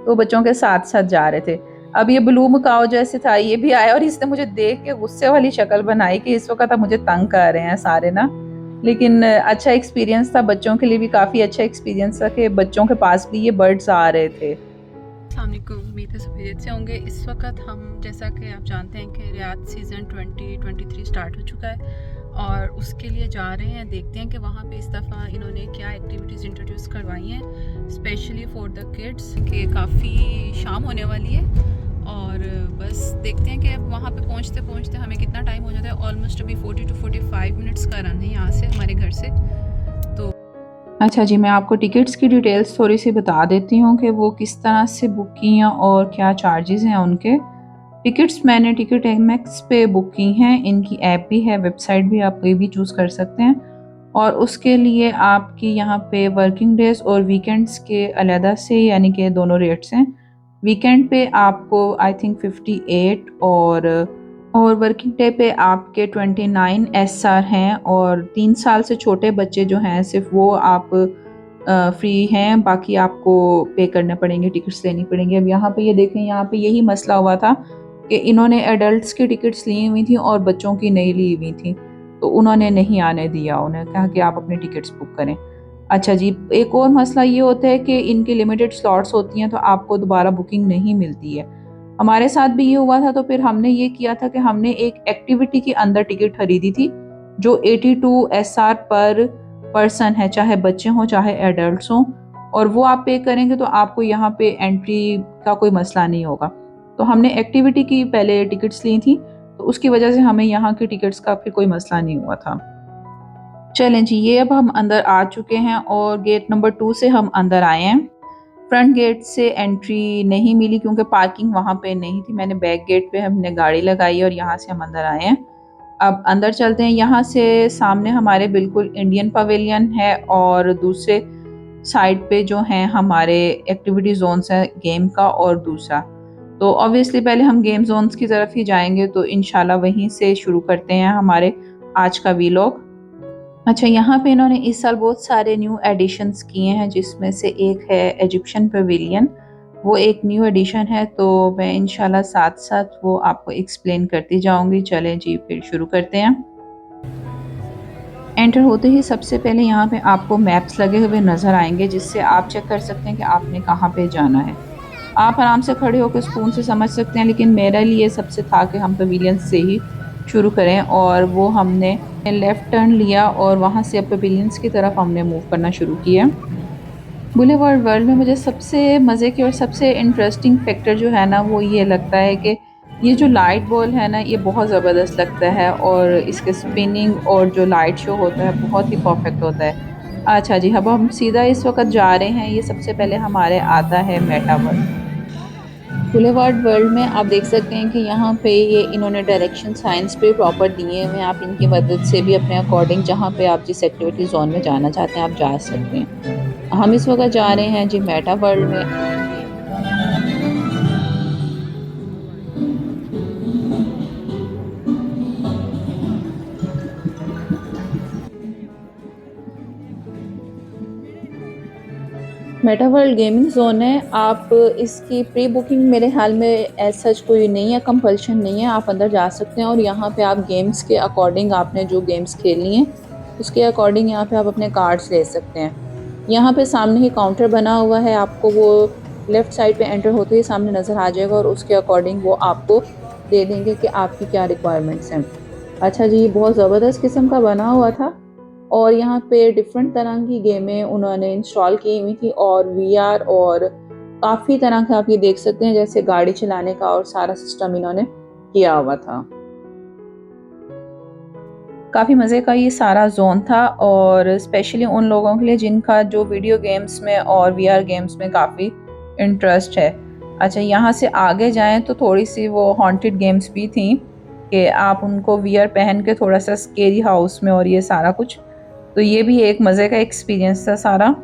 तो बच्चों के साथ साथ जा रहे थे। अब ये ब्लू मकाओ जैसे था, ये भी आया और इसने मुझे देख के गुस्से वाली शक्ल बनाई कि इस वक्त अब मुझे तंग कर रहे हैं सारे ना। लेकिन अच्छा एक्सपीरियंस था, बच्चों के लिए भी काफ़ी अच्छा एक्सपीरियंस था कि बच्चों के पास भी ये बर्ड्स आ रहे थे। अस्सलामुअलैकुम, उम्मीद है सब खैरियत से होंगे। इस वक्त हम, जैसा कि आप जानते हैं कि रियाद सीज़न 2023 स्टार्ट हो चुका है और उसके लिए जा रहे हैं। देखते हैं कि वहाँ पे इस दफ़ा इन्होंने क्या एक्टिविटीज़ इंट्रोड्यूस करवाई हैं स्पेशली फॉर द किड्स, कि काफ़ी शाम होने वाली है और बस देखते हैं कि अब वहाँ पे पहुँचते पहुँचते हमें कितना टाइम हो जाता है। ऑलमोस्ट अभी 40 to 45 मिनट्स का रन है यहाँ से, हमारे घर से। तो अच्छा जी, मैं आपको टिकट्स की डिटेल्स थोड़ी सी बता देती हूँ कि वो किस तरह से बुक की हैं और क्या चार्जेस हैं उनके। टिकट्स मैंने टिकट एमएक्स पे बुक की हैं, इनकी ऐप भी है, वेबसाइट भी आप कोई भी चूज़ कर सकते हैं। और उसके लिए आपकी यहाँ पे वर्किंग डेज और वीकेंड्स के अलहदा से, यानी कि दोनों रेट्स हैं। वीकेंड पे आपको आई थिंक 58 और वर्किंग डे पे आपके 29 एसआर हैं। और 3 साल से छोटे बच्चे जो हैं सिर्फ वो आप फ्री हैं, बाकी आपको पे करने पड़ेंगे, टिकट्स लेनी पड़ेंगी। अब यहाँ पे ये देखें, यहाँ पे यही मसला हुआ था कि इन्होंने एडल्ट्स की टिकट्स ली हुई थी और बच्चों की नहीं ली हुई थी, तो उन्होंने नहीं आने दिया, उन्हें कहा कि आप अपनी टिकट्स बुक करें। अच्छा जी, एक और मसला ये होता है कि इनकी लिमिटेड स्लॉट्स होती हैं तो आपको दोबारा बुकिंग नहीं मिलती है। हमारे साथ भी ये हुआ था, तो फिर हमने ये किया था कि हमने एक एक्टिविटी के अंदर टिकट खरीदी थी जो 82 एसआर पर पर्सन है, चाहे बच्चे हों चाहे एडल्ट्स हों, और वो आप पे करेंगे तो आपको यहाँ पे एंट्री का कोई मसला नहीं होगा। तो हमने एक्टिविटी की पहले टिकट्स ली थी, तो उसकी वजह से हमें यहाँ की टिकट्स का फिर कोई मसला नहीं हुआ था। चलें जी, ये अब हम अंदर आ चुके हैं और गेट नंबर 2 से हम अंदर आए हैं। फ्रंट गेट से एंट्री नहीं मिली क्योंकि पार्किंग वहाँ पे नहीं थी। मैंने बैक गेट पे हमने गाड़ी लगाई और यहाँ से हम अंदर आए हैं। अब अंदर चलते हैं। यहाँ से सामने हमारे बिल्कुल इंडियन पवेलियन है और दूसरे साइड पे जो हैं हमारे एक्टिविटी जोन्स है गेम का और दूसरा। तो ऑब्वियसली पहले हम गेम जोन्स की तरफ ही जाएंगे, तो इंशाल्लाह वहीं से शुरू करते हैं हमारे आज का वीलॉग। अच्छा, यहाँ पे इन्होंने इस साल बहुत सारे न्यू एडिशंस किए हैं, जिसमें से एक है इजिप्शियन पवेलियन। वो एक न्यू एडिशन है, तो मैं इंशाल्लाह साथ साथ वो आपको एक्सप्लेन करती जाऊंगी। चलें जी, फिर शुरू करते हैं। एंटर होते ही सबसे पहले यहाँ पे आपको मैप्स लगे हुए नज़र आएंगे, जिससे आप चेक कर सकते हैं कि आपने कहाँ पे जाना है। आप आराम से खड़े होकर स्पून से समझ सकते हैं, लेकिन मेरे लिए सबसे था कि हम पवेलियन से ही शुरू करें, और वो हमने लेफ़्ट टर्न लिया और वहाँ से अब पवेलियंस की तरफ हमने मूव करना शुरू किया। बुलेवार्ड वर्ल्ड में मुझे सबसे मज़े की और सबसे इंटरेस्टिंग फैक्टर जो है ना, वो ये लगता है कि ये जो लाइट बॉल है ना, ये बहुत ज़बरदस्त लगता है और इसके स्पिनिंग और जो लाइट शो होता है बहुत ही परफेक्ट होता है। अच्छा जी, अब हम सीधा इस वक्त जा रहे हैं। ये सबसे पहले हमारे आता है मेटावर्ल्ड। बुलेवार्ड वर्ल्ड में आप देख सकते हैं कि यहाँ पे ये इन्होंने डायरेक्शन साइंस पे प्रॉपर दिए हुए हैं। आप इनकी मदद से भी अपने अकॉर्डिंग जहाँ पे आप जिस एक्टिविटी जोन में जाना चाहते हैं आप जा सकते हैं। हम इस वक्त जा रहे हैं जी मेटा वर्ल्ड में। मेटा वर्ल्ड गेमिंग जोन है। आप इसकी प्री बुकिंग मेरे ख्याल में एज सच कोई नहीं है, कंपल्शन नहीं है, आप अंदर जा सकते हैं और यहाँ पे आप गेम्स के अकॉर्डिंग आपने जो गेम्स खेलनी है उसके अकॉर्डिंग यहाँ पे आप अपने कार्ड्स ले सकते हैं। यहाँ पे सामने ही काउंटर बना हुआ है, आपको वो लेफ़्ट साइड पे एंटर होते ही सामने नज़र आ जाएगा और उसके अकॉर्डिंग वो आपको दे देंगे कि आपकी क्या रिक्वायरमेंट्स हैं। अच्छा जी, बहुत ज़बरदस्त किस्म का बना हुआ था और यहाँ पे डिफरेंट तरह की गेमें उन्होंने इंस्टॉल की हुई थी और वीआर और काफ़ी तरह का आप ये देख सकते हैं, जैसे गाड़ी चलाने का और सारा सिस्टम इन्होंने किया हुआ था। काफ़ी मज़े का ये सारा जोन था और स्पेशली उन लोगों के लिए जिनका जो वीडियो गेम्स में और वीआर गेम्स में काफ़ी इंटरेस्ट है। अच्छा, यहाँ से आगे जाएं तो थोड़ी सी वो हॉन्टेड गेम्स भी थी कि आप उनको वीआर पहन के थोड़ा सा स्केरी हाउस में और ये सारा कुछ, तो ये भी एक मज़े का एक्सपीरियंस था सारा।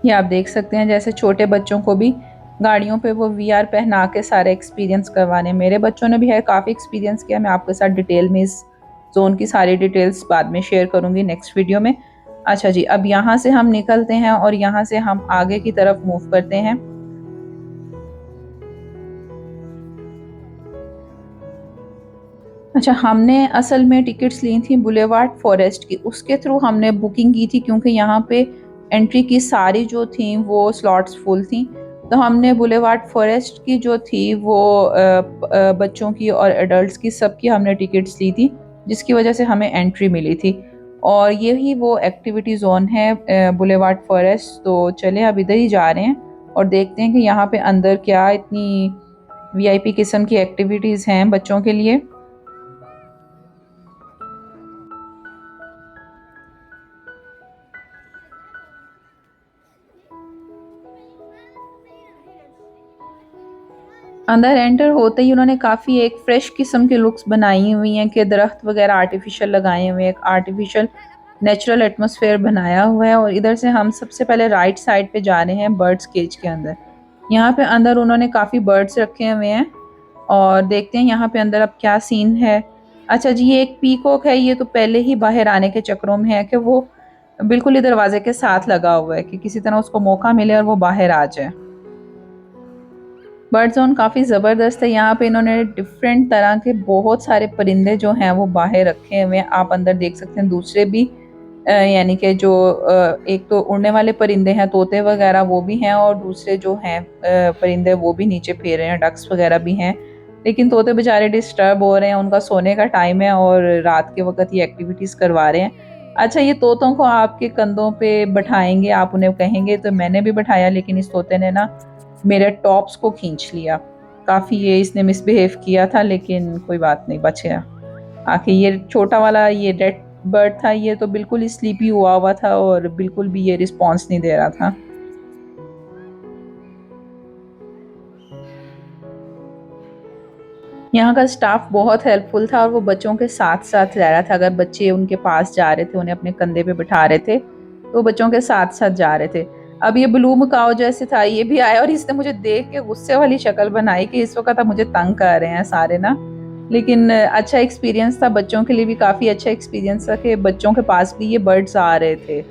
ये आप देख सकते हैं जैसे छोटे बच्चों को भी गाड़ियों पे वो वीआर पहना के सारे एक्सपीरियंस करवाने। मेरे बच्चों ने भी है काफ़ी एक्सपीरियंस किया। मैं आपके साथ डिटेल में इस जोन की सारी डिटेल्स बाद में शेयर करूँगी नेक्स्ट वीडियो में। अच्छा जी, अब यहाँ से हम निकलते हैं और यहाँ से हम आगे की तरफ मूव करते हैं। अच्छा, हमने असल में टिकट्स ली थी बुलेवार्ड फॉरेस्ट की, उसके थ्रू हमने बुकिंग की थी क्योंकि यहाँ पे एंट्री की सारी जो थी वो स्लॉट्स फुल थी। तो हमने बुलेवार्ड फॉरेस्ट की जो थी वो बच्चों की और एडल्ट्स की सबकी हमने टिकट्स ली थी, जिसकी वजह से हमें एंट्री मिली थी। और यही वो एक्टिविटी जोन है बुलेवार्ड फॉरेस्ट। तो चले अब इधर ही जा रहे हैं और देखते हैं कि यहाँ पे अंदर क्या इतनी वीआईपी किस्म की एक्टिविटीज़ हैं बच्चों के लिए। अंदर एंटर होते ही उन्होंने काफ़ी एक फ्रेश किस्म की लुक्स बनाई हुई हैं कि दरख्त वगैरह आर्टिफिशियल लगाए हुए हैं, एक आर्टिफिशियल नेचुरल एटमॉस्फेयर बनाया हुआ है। और इधर से हम सबसे पहले राइट साइड पे जा रहे हैं बर्ड्स केज के अंदर। यहाँ पे अंदर उन्होंने काफ़ी बर्ड्स रखे हुए हैं और देखते हैं यहाँ पे अंदर अब क्या सीन है। अच्छा जी, ये एक पीकॉक है। ये तो पहले ही बाहर आने के चक्रों में है कि वो बिल्कुल ही दरवाजे के साथ लगा हुआ है कि किसी तरह उसको मौका मिले और वो बाहर आ जाए। बर्ड जोन काफ़ी ज़बरदस्त है। यहाँ पे इन्होंने डिफरेंट तरह के बहुत सारे परिंदे जो हैं वो बाहर रखे हुए हैं। आप अंदर देख सकते हैं दूसरे भी यानी कि जो एक तो उड़ने वाले परिंदे हैं, तोते वगैरह वो भी हैं, और दूसरे जो हैं परिंदे वो भी नीचे फिर रहे हैं, डक्स वगैरह भी हैं। लेकिन तोते बेचारे डिस्टर्ब हो रहे हैं, उनका सोने का टाइम है और रात के वक्त ये एक्टिविटीज़ करवा रहे हैं। अच्छा, ये तोतों को आपके कंधों पे बैठाएंगे, आप उन्हें कहेंगे। तो मैंने भी बैठाया, लेकिन इस तोते ने ना मेरे टॉप्स को खींच लिया। काफ़ी ये इसने मिसबिहेव किया था, लेकिन कोई बात नहीं, बच गया। आखिर ये छोटा वाला ये रेड बर्ड था, ये तो बिल्कुल ही स्लीपी हुआ हुआ था और बिल्कुल भी ये रिस्पॉन्स नहीं दे रहा था। यहाँ का स्टाफ बहुत हेल्पफुल था और वो बच्चों के साथ साथ रह रहा था। अगर बच्चे उनके पास जा रहे थे, उन्हें अपने कंधे पे बिठा रहे थे, तो बच्चों के साथ साथ जा रहे थे। अब ये ब्लू मकाओ जैसे था, ये भी आया और इसने मुझे देख के गुस्से वाली शक्ल बनाई कि इस वक्त मुझे तंग कर रहे हैं सारे ना। लेकिन अच्छा एक्सपीरियंस था, बच्चों के लिए भी काफ़ी अच्छा एक्सपीरियंस था कि बच्चों के पास भी ये बर्ड्स आ रहे थे।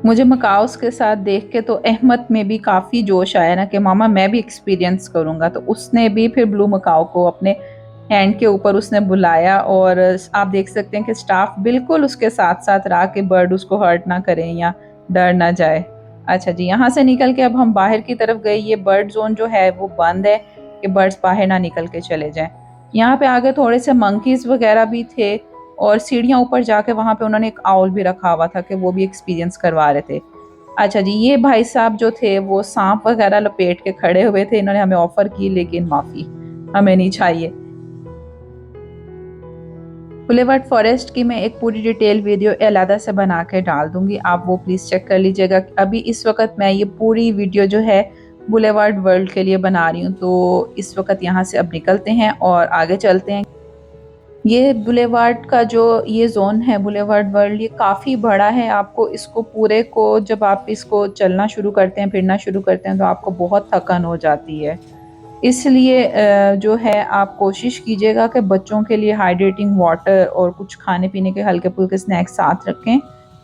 मुझे मकाउस के साथ देख के तो अहमद में भी काफ़ी जोश आया ना कि मामा मैं भी एक्सपीरियंस करूँगा। तो उसने भी फिर ब्लू मकाओ को अपने हैंड के ऊपर उसने बुलाया और आप देख सकते हैं कि स्टाफ बिल्कुल उसके साथ साथ रहा कि बर्ड उसको हर्ट ना करें या डर ना जाए। अच्छा जी, यहाँ से निकल के अब हम बाहर की तरफ गए। ये बर्ड जोन जो है वो बंद है कि बर्ड्स बाहर ना निकल के चले जाएं। यहाँ पे आगे थोड़े से मंकीज़ वगैरह भी थे और सीढ़ियाँ ऊपर जाके वहाँ पे उन्होंने एक आउल भी रखा हुआ था कि वो भी एक्सपीरियंस करवा रहे थे। अच्छा जी, ये भाई साहब जो थे वो सांप वगैरह लपेट के खड़े हुए थे। इन्होंने हमें ऑफर की, लेकिन माफ़ी, हमें नहीं चाहिए। बुलेवार्ड फॉरेस्ट की मैं एक पूरी डिटेल वीडियो अलहदा से बना के डाल दूंगी, आप वो प्लीज़ चेक कर लीजिएगा। अभी इस वक्त मैं ये पूरी वीडियो जो है बुलेवार्ड वर्ल्ड के लिए बना रही हूँ। तो इस वक्त यहाँ से अब निकलते हैं और आगे चलते हैं। ये बुलेवार्ड का जो ये जोन है बुलेवार्ड वर्ल्ड, ये काफ़ी बड़ा है। आपको इसको पूरे को जब आप इसको चलना शुरू करते हैं, फिरना शुरू करते हैं, तो आपको बहुत थकान हो जाती है। इसलिए जो है आप कोशिश कीजिएगा कि बच्चों के लिए हाइड्रेटिंग वाटर और कुछ खाने पीने के हल्के फुल्के स्नैक्स साथ रखें।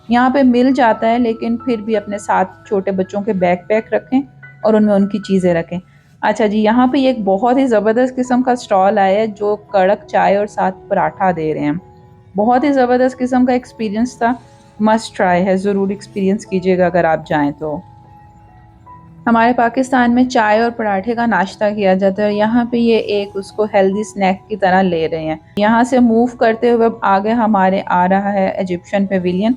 यहाँ पे मिल जाता है, लेकिन फिर भी अपने साथ छोटे बच्चों के बैकपैक रखें और उनमें उनकी चीज़ें रखें। अच्छा जी, यहाँ पे एक बहुत ही ज़बरदस्त किस्म का स्टॉल आया है जो कड़क चाय और साथ पराठा दे रहे हैं। बहुत ही ज़बरदस्त किस्म का एक्सपीरियंस था, मस्ट ट्राई है, ज़रूर एक्सपीरियंस कीजिएगा अगर आप जाएं तो। हमारे पाकिस्तान में चाय और पराठे का नाश्ता किया जाता है और यहाँ पे ये एक उसको हेल्दी स्नैक की तरह ले रहे हैं। यहाँ से मूव करते हुए आगे हमारे आ रहा है इजिप्शियन पेविलियन।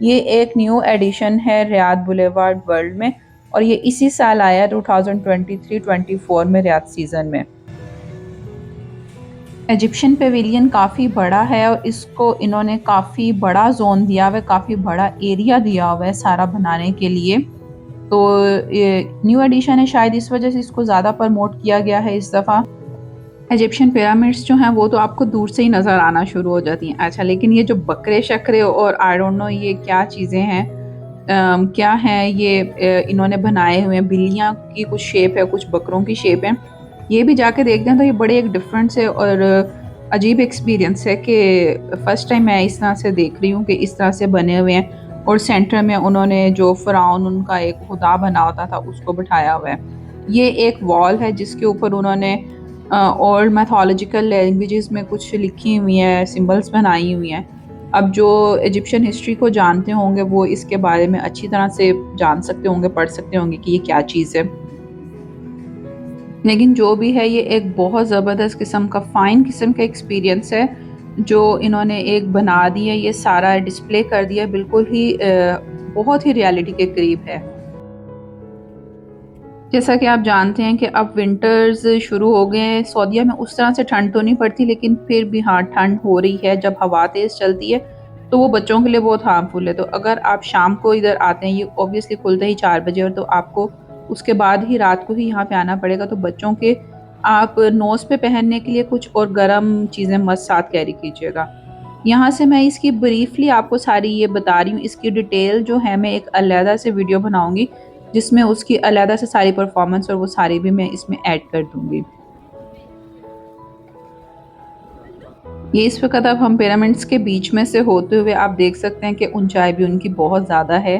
ये एक न्यू एडिशन है रियाद बुलेवार्ड वर्ल्ड में और ये इसी साल आया 2023-24 में रियाद सीज़न में। इजिप्शियन पेविलियन काफ़ी बड़ा है और इसको इन्होंने काफ़ी बड़ा जोन दिया हुआ है, काफ़ी बड़ा एरिया दिया हुआ है सारा बनाने के लिए। तो ये न्यू एडिशन है, शायद इस वजह से इसको ज़्यादा प्रमोट किया गया है इस दफ़ा। इजिप्शियन पिरामिड्स जो हैं वो तो आपको दूर से ही नज़र आना शुरू हो जाती हैं। अच्छा, लेकिन ये जो बकरे शकरे और आई डोंट नो ये क्या चीज़ें हैं, क्या है ये इन्होंने बनाए हुए हैं। बिल्लियाँ की कुछ शेप है, कुछ बकरों की शेप है। ये भी जाके देखते हैं तो ये बड़े एक डिफरेंट से और अजीब एक्सपीरियंस है कि फर्स्ट टाइम मैं इस तरह से देख रही हूँ कि इस तरह से बने हुए हैं और सेंटर में उन्होंने जो फ़िरौन उनका एक खुदा बना होता था उसको बिठाया हुआ है। ये एक वॉल है जिसके ऊपर उन्होंने ओल्ड मैथोलॉजिकल लैंग्वेजेस में कुछ लिखी हुई हैं, सिंबल्स बनाई हुई हैं। अब जो इजिप्शियन हिस्ट्री को जानते होंगे वो इसके बारे में अच्छी तरह से जान सकते होंगे, पढ़ सकते होंगे कि ये क्या चीज़ है। लेकिन जो भी है ये एक बहुत ज़बरदस्त किस्म का फ़ाइन किस्म का एक्सपीरियंस है जो इन्होंने एक बना दिया, ये सारा डिस्प्ले कर दिया, बिल्कुल ही बहुत ही रियलिटी के करीब है। जैसा कि आप जानते हैं कि अब विंटर्स शुरू हो गए हैं। सऊदीया में उस तरह से ठंड तो नहीं पड़ती लेकिन फिर भी हाँ, ठंड हो रही है। जब हवा तेज़ चलती है तो वो बच्चों के लिए बहुत हार्मफुल है। तो अगर आप शाम को इधर आते हैं, ये ऑब्वियसली खुलता ही 4 बजे और तो आपको उसके बाद ही रात को ही यहाँ पे आना पड़ेगा। तो बच्चों के आप नोज़ पे पहनने के लिए कुछ और गर्म चीज़ें मस्ट साथ कैरी कीजिएगा। यहाँ से मैं इसकी ब्रीफली आपको सारी ये बता रही हूँ। इसकी डिटेल जो है मैं एक अलहदा से वीडियो बनाऊँगी जिसमें उसकी अलहदा से सारी परफॉर्मेंस और वो सारी भी मैं इसमें ऐड कर दूँगी। ये इस वक़्त अब हम पिरामिड्स के बीच में से होते हुए आप देख सकते हैं कि ऊंचाई भी उनकी बहुत ज़्यादा है।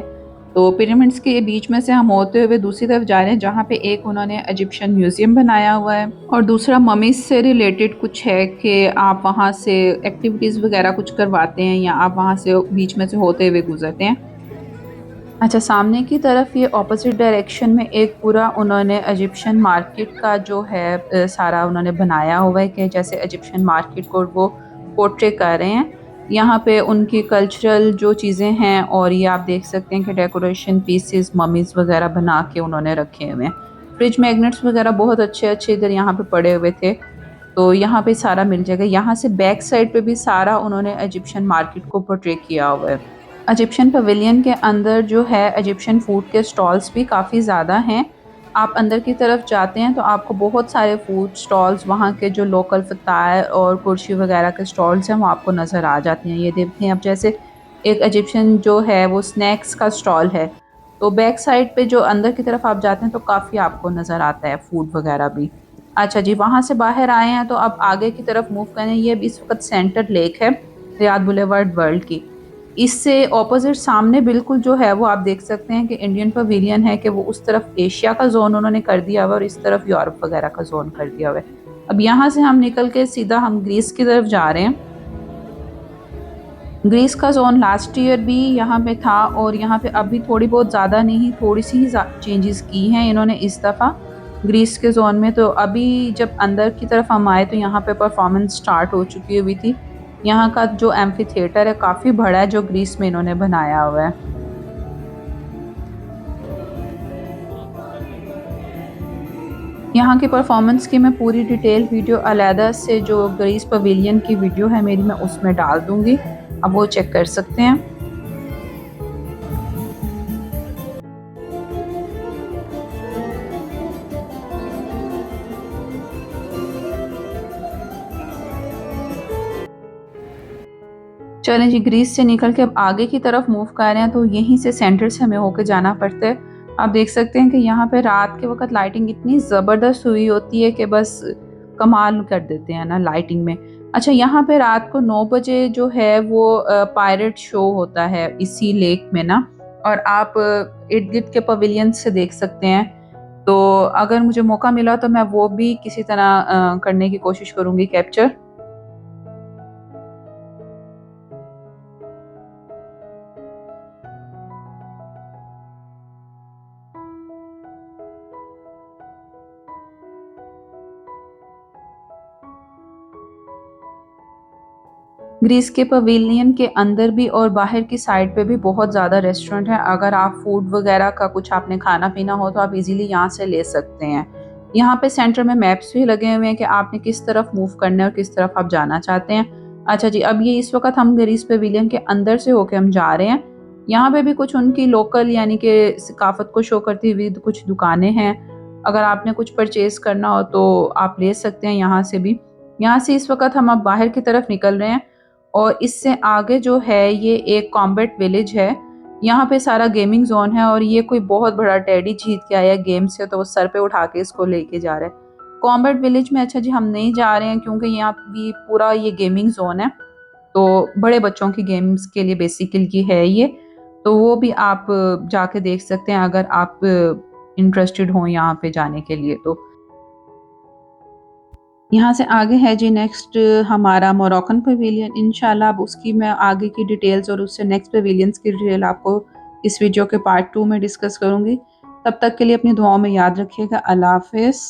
तो पिरामिड्स के बीच में से हम होते हुए दूसरी तरफ जा रहे हैं जहाँ पे एक उन्होंने इजिप्शियन म्यूज़ियम बनाया हुआ है और दूसरा ममीज़ से रिलेटेड कुछ है कि आप वहाँ से एक्टिविटीज़ वगैरह कुछ करवाते हैं या आप वहाँ से बीच में से होते हुए गुजरते हैं। अच्छा, सामने की तरफ ये ऑपोजिट डायरेक्शन में एक पूरा उन्होंने इजिप्शियन मार्केट का जो है सारा उन्होंने बनाया हुआ है कि जैसे इजिप्शियन मार्केट को वो पोर्ट्रे कर रहे हैं। यहाँ पे उनकी कल्चरल जो चीज़ें हैं और ये आप देख सकते हैं कि डेकोरेशन पीसेस ममीज़ वगैरह बना के उन्होंने रखे हुए हैं। फ्रिज मैग्नेट्स वगैरह बहुत अच्छे-अच्छे इधर यहाँ पे पड़े हुए थे। तो यहाँ पे सारा मिल जाएगा। यहाँ से बैक साइड पे भी सारा उन्होंने इजिप्शियन मार्केट को पोर्ट्रे किया हुआ है। इजिप्शियन पवेलियन के अंदर जो है इजिप्शियन फूड के स्टॉल्स भी काफ़ी ज़्यादा हैं। आप अंदर की तरफ जाते हैं तो आपको बहुत सारे फूड स्टॉल्स, वहाँ के जो लोकल फ़ताए और कुर्शी वगैरह के स्टॉल्स हैं वो आपको नज़र आ जाते हैं। ये देखते हैं, अब जैसे एक इजिप्शियन जो है वो स्नैक्स का स्टॉल है। तो बैक साइड पे जो अंदर की तरफ आप जाते हैं तो काफ़ी आपको नज़र आता है फूड वगैरह भी। अच्छा जी, वहाँ से बाहर आए हैं तो अब आगे की तरफ मूव करें। ये अभी इस वक़्त सेंटर लेक है रियाद बुलेवार्ड वर्ल्ड की। इससे ऑपोजिट सामने बिल्कुल जो है वो आप देख सकते हैं कि इंडियन पवेलियन है कि वो उस तरफ एशिया का जोन उन्होंने कर दिया हुआ है और इस तरफ यूरोप वगैरह का जोन कर दिया हुआ है। अब यहाँ से हम निकल के सीधा हम ग्रीस की तरफ जा रहे हैं। ग्रीस का जोन लास्ट ईयर भी यहाँ पे था और यहाँ पे अभी थोड़ी बहुत ज़्यादा नहीं, थोड़ी सी ही चेंजेस की हैं इन्होंने इस दफ़ा ग्रीस के जोन में। तो अभी जब अंदर की तरफ हम आए तो यहाँ पे परफॉर्मेंस स्टार्ट हो चुकी हुई थी। यहाँ का जो एम्फी थिएटर है काफ़ी बड़ा है जो ग्रीस में इन्होंने बनाया हुआ है। यहाँ की परफॉर्मेंस की मैं पूरी डिटेल वीडियो अलहदा से जो ग्रीस पवेलियन की वीडियो है मेरी, मैं उसमें डाल दूँगी, अब वो चेक कर सकते हैं। चलें जी, ग्रीस से निकल के अब आगे की तरफ मूव कर रहे हैं तो यहीं से सेंटर से हमें होकर जाना पड़ता है। आप देख सकते हैं कि यहाँ पे रात के वक्त लाइटिंग इतनी ज़बरदस्त हुई होती है कि बस कमाल कर देते हैं ना लाइटिंग में। अच्छा, यहाँ पे रात को 9 बजे जो है वो पायरेट शो होता है इसी लेक में ना, और आप इर्द गिर्द के पवेलियन से देख सकते हैं। तो अगर मुझे मौका मिला तो मैं वो भी किसी तरह करने की कोशिश करूँगी कैप्चर। ग्रीस के पवेलियन के अंदर भी और बाहर की साइड पे भी बहुत ज़्यादा रेस्टोरेंट है। अगर आप फूड वगैरह का कुछ आपने खाना पीना हो तो आप इजीली यहाँ से ले सकते हैं। यहाँ पे सेंटर में मैप्स भी लगे हुए हैं कि आपने किस तरफ मूव करना है और किस तरफ आप जाना चाहते हैं। अच्छा जी, अब ये इस वक्त हम ग्रीस पवेलियन के अंदर से होके हम जा रहे हैं। यहाँ पे भी कुछ उनकी लोकल यानी कि सकाफत को शो करती हुई कुछ दुकानें हैं। अगर आपने कुछ परचेज करना हो तो आप ले सकते हैं यहाँ से भी। यहाँ से इस वक्त हम अब बाहर की तरफ निकल रहे हैं और इससे आगे जो है ये एक कॉम्बैट विलेज है यहाँ पे सारा गेमिंग जोन है और ये कोई बहुत बड़ा टेडी जीत के आया गेम से, तो वो सर पे उठा के इसको लेके जा रहा है। कॉम्बैट विलेज में अच्छा जी हम नहीं जा रहे हैं क्योंकि यहाँ भी पूरा ये गेमिंग जोन है, तो बड़े बच्चों की गेम्स के लिए बेसिकली है ये, तो वो भी आप जाके देख सकते हैं अगर आप इंटरेस्टेड हो यहाँ पे जाने के लिए। तो यहाँ से आगे है जी नेक्स्ट हमारा मोरक्कन पवेलियन। इंशाल्लाह अब उसकी मैं आगे की डिटेल्स और उससे नेक्स्ट पवेलियंस की डिटेल आपको इस वीडियो के पार्ट 2 में डिस्कस करूँगी। तब तक के लिए अपनी दुआओं में याद रखिएगा। अल्लाह हाफिज़।